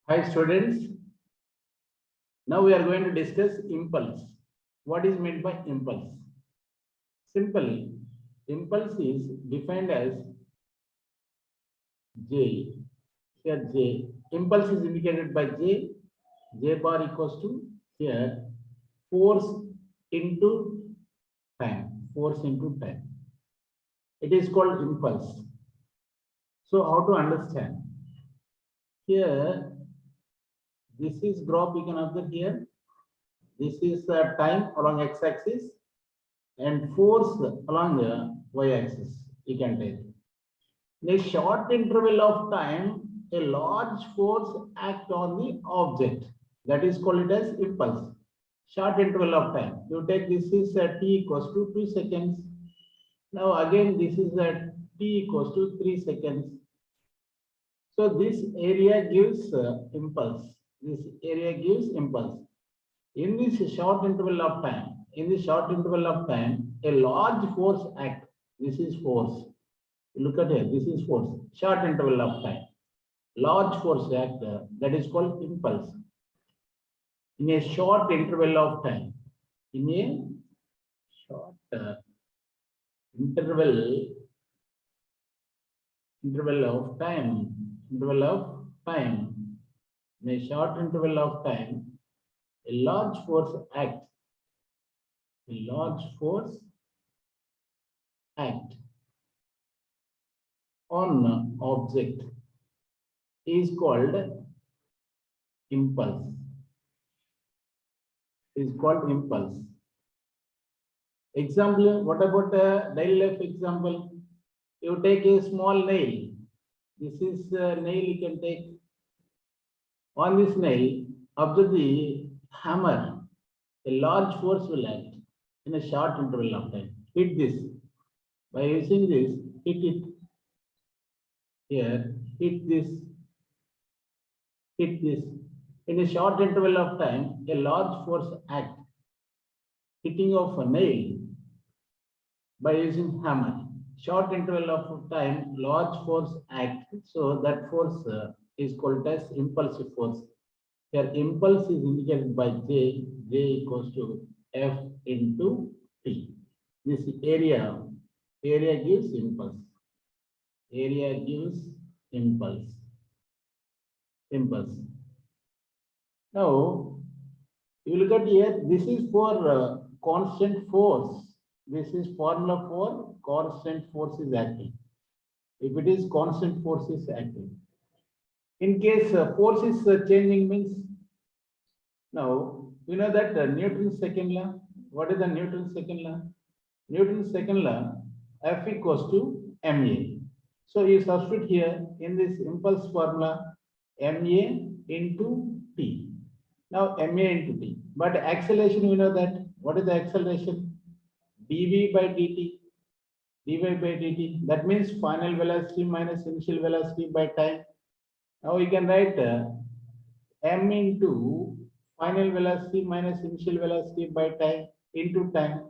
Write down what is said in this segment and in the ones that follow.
Hi students, now we are going to discuss impulse. What is meant by impulse? Simple, impulse is defined as J. Here J, impulse is indicated by J. J bar equals to here force into time. Force into time. It is called impulse. So how to understand? Here, this is graph we can observe here. This is time along x-axis and force along the y-axis. You can take. In a short interval of time, a large force acts on the object. That is called it as impulse. Short interval of time. You take this is t equals to 2 seconds. Now again this is t equals to 3 seconds. So this area gives impulse. This area gives impulse. In this short interval of time, a large force acts. This is force. Look at here, this is force. Short interval of time. Large force act, that is called impulse. In a short interval of time. In a short interval of time. In a short interval of time, a large force acts. A large force act on object is called impulse. Is called impulse. Example, what about a daily life example? You take a small nail. This is a nail you can take. On this nail, observe the hammer. A large force will act in a short interval of time. Hit this. By using this, hit it. Here, hit this. Hit this. In a short interval of time, a large force acts. Hitting of a nail by using hammer. Short interval of time, large force act. So that force is called as impulsive force. Here impulse is indicated by J. J equals to F into T. This area gives impulse. Area gives impulse. Impulse. Now, you look at here, this is for constant force. This is formula for constant force is acting. If it is constant force is acting. In case force is changing means, now you know that Newton's second law. What is the Newton's second law? Newton's second law, F equals to ma. So you substitute here in this impulse formula ma into t. Now ma into t. But acceleration, you know that. What is the acceleration? dv by dt. dv by dt. That means final velocity minus initial velocity by time. Now we can write m into final velocity minus initial velocity by time into time.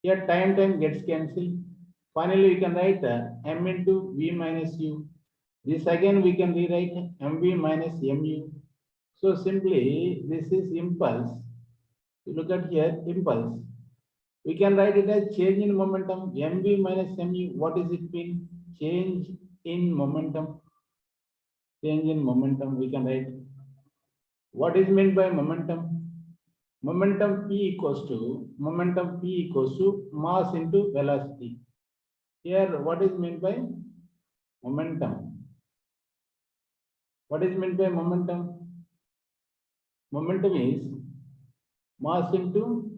Here time gets cancelled. Finally, we can write m into v minus u. This again we can rewrite mv minus mu. So simply this is impulse. You look at here impulse. We can write it as change in momentum. mv minus mu. What does it mean? Change in momentum. Change in momentum. We can write. What is meant by momentum? Momentum P equals to mass into velocity. Here, what is meant by momentum? What is meant by momentum? Momentum is mass into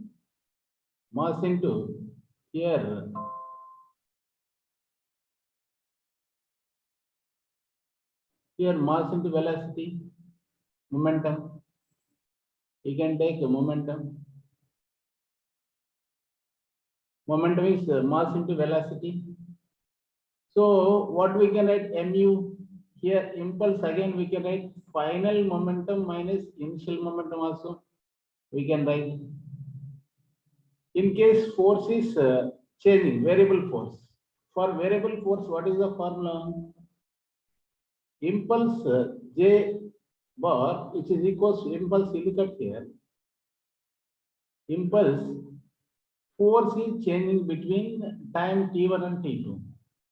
here. Here, mass into velocity. Momentum. You can take a momentum. Momentum is mass into velocity. So what we can write mu here impulse again we can write final momentum minus initial momentum also we can write. In case force is changing, variable force. For variable force, what is the formula? Impulse J bar, which is equals to impulse. You look at here. Impulse force is changing between time t1 and t2.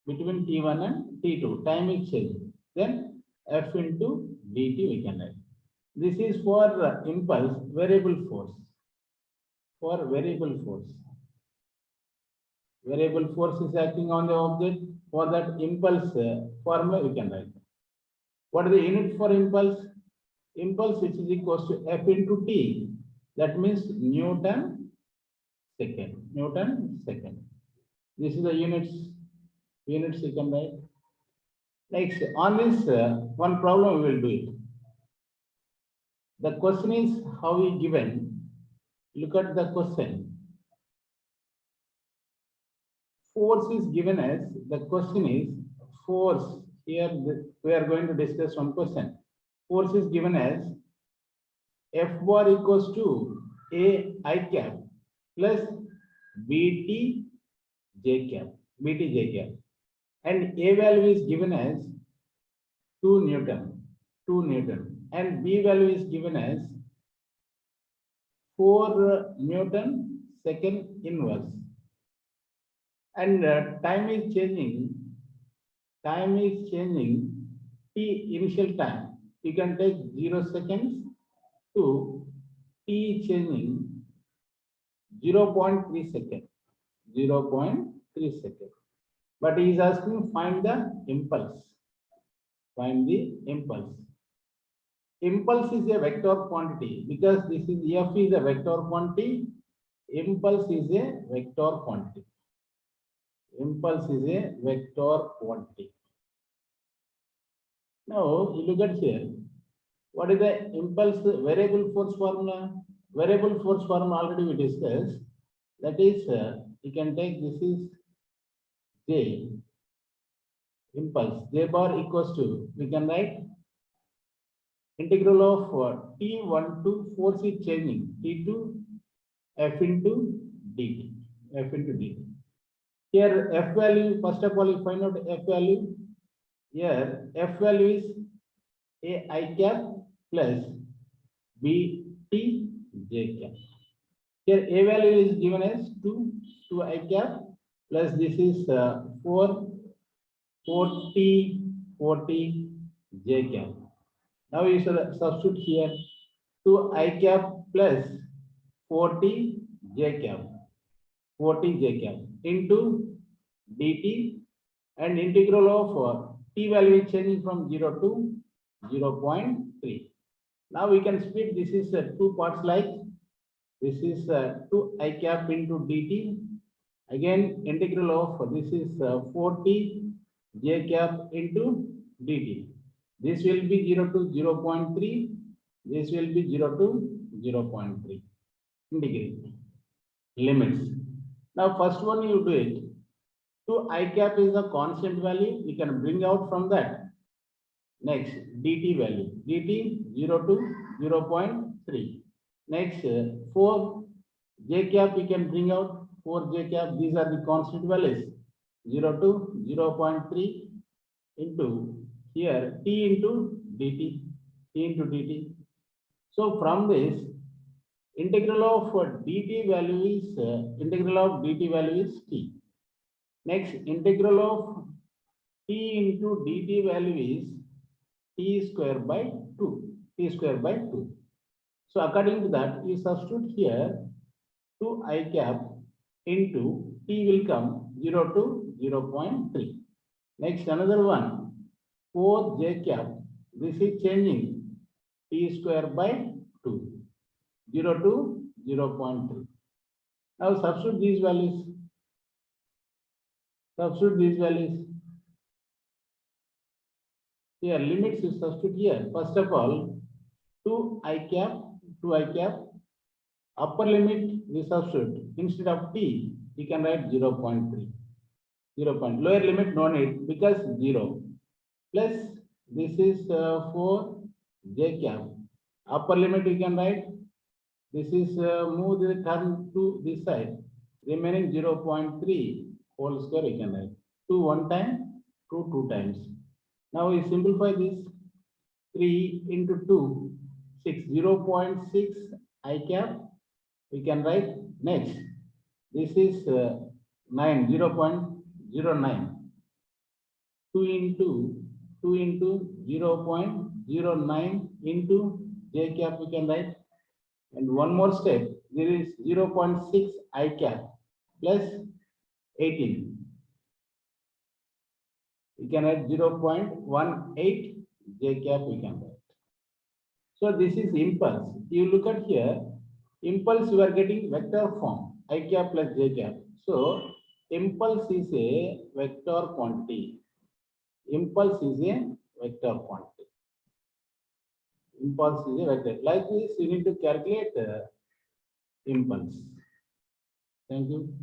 Between t1 and t2, time is changing. Then F into dt we can write. This is for impulse variable force. For variable force. Variable force is acting on the object. For that impulse formula we can write. What is the unit for impulse? Impulse which is equals to F into T. That means Newton second. Newton second. This is the units you can write. Next, on this one problem we will do it. The question is how we given. Look at the question. Force is given as, the question is force. Here we are going to discuss one question. Force is given as F bar equals to A I cap plus BT J cap. BT J cap. And A value is given as 2 Newton. 2 Newton. And B value is given as 4 Newton second inverse. And time is changing. Time is changing. T initial time. You can take 0 seconds to T changing 0.3 seconds. 0.3 seconds. But he is asking find the impulse. Find the impulse. Impulse is a vector quantity because this is F is a vector quantity. Impulse is a vector quantity. Impulse is a vector quantity. Now you look at here. What is the impulse variable force formula? Variable force formula already we discussed. That is, you can take this is J impulse. J bar equals to, we can write integral of T1 to force is changing. T2 F into dt. F into dt. Here F value, first of all, you find out F value. Here F value is A I cap plus B T J cap. Here A value is given as 2 I cap plus this is 40 J cap. Now you should substitute here 2 I cap plus 40 J cap. 40 J cap into dt and integral of t value is changing from 0 to 0.3. Now we can split this is two parts like this is 2 I cap into dt. Again integral of this is 40 J cap into dt. This will be 0 to 0.3. This will be 0 to 0.3. Integrate limits. Now first one you do it. 2 I cap is a constant value. You can bring out from that. Next dt value. dt 0 to 0.3. Next 4 J cap you can bring out 4 J cap. These are the constant values. 0 to 0.3 into here t into dt. T into dt. So from this integral of dt value is integral of dt value is t. Next integral of t into dt value is t square by 2. T square by 2. So according to that, you substitute here 2 I cap into t will come 0 to 0.3. Next another one 4 J cap. This is changing t square by 2. 0 to 0.3. Now substitute these values. Substitute these values. Here limits you substitute here. First of all, 2 I cap, upper limit we substitute. Instead of t, you can write 0.3. 0. Lower limit no need because 0. Plus this is 4 J cap. Upper limit you can write. This is move the term to this side. Remaining 0.3 whole square you can write. 2 one time, 2 2 times. Now we simplify this. 3 into 2, 6, 0.6 I cap. We can write next. This is 9, 0.09. 2 into 0.09 into J cap we can write. And one more step, there is 0.6 I cap plus 18. We can write 0.18 J cap we can write. So this is impulse. You look at here, impulse you are getting vector form, I cap plus J cap. So impulse is a vector quantity. Impulse is a vector quantity. Impulse is a vector. Like this, you need to calculate impulse. Thank you.